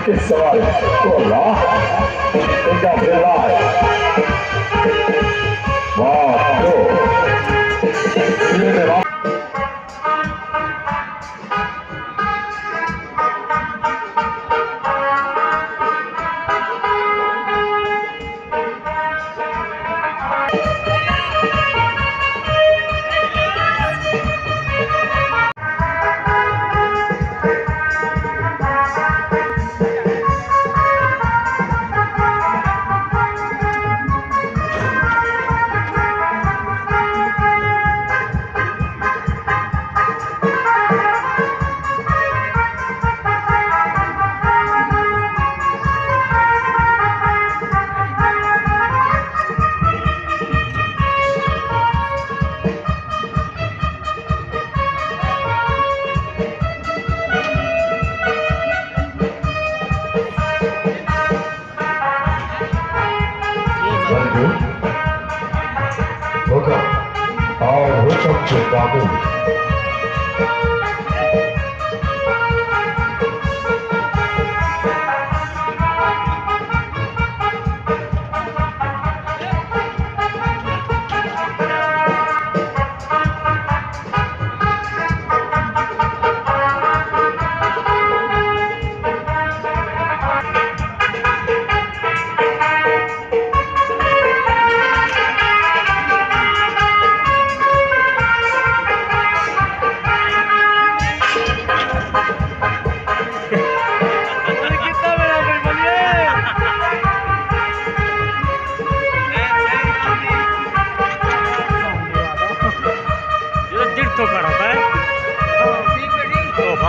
che sai, là, e Gabrielai, Marco, viene और हो सकते बाबू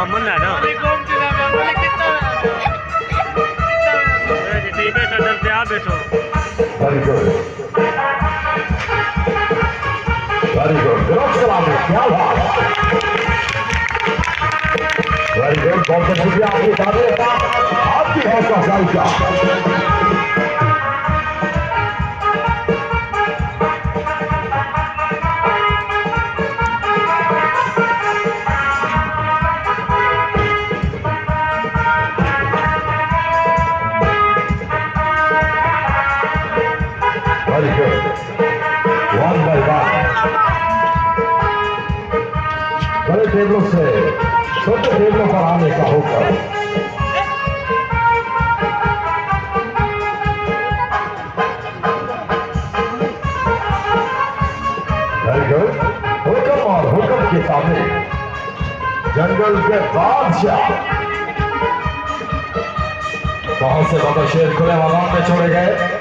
Mana dah? Jadi betul dan dia betul. Very good. Very good. Good selamat. क्या बात. Very good. बहुत शुक्रिया आपकी तारीफ का. आपकी हौसला अफजाई का. Very good. One by one. बड़े टेबलों से छोटे टेबलों पर आने का हुक्म. Very good. हुक्म और हुक्म के सामने जंगल के बादशाह बहुत से बड़े शेर खुले मैदान में छोड़े गए.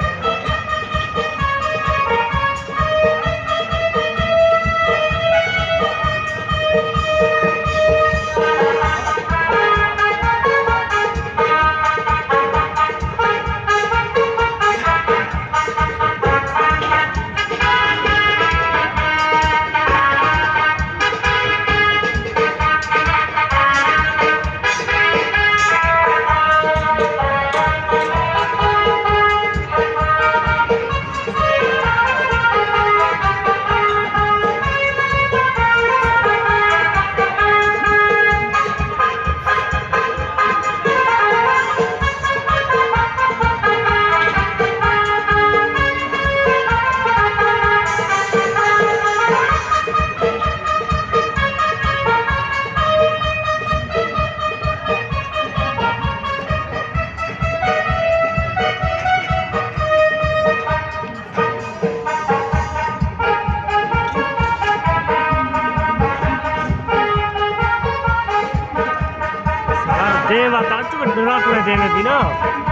Dewa tak cukup berat dengan dia ni,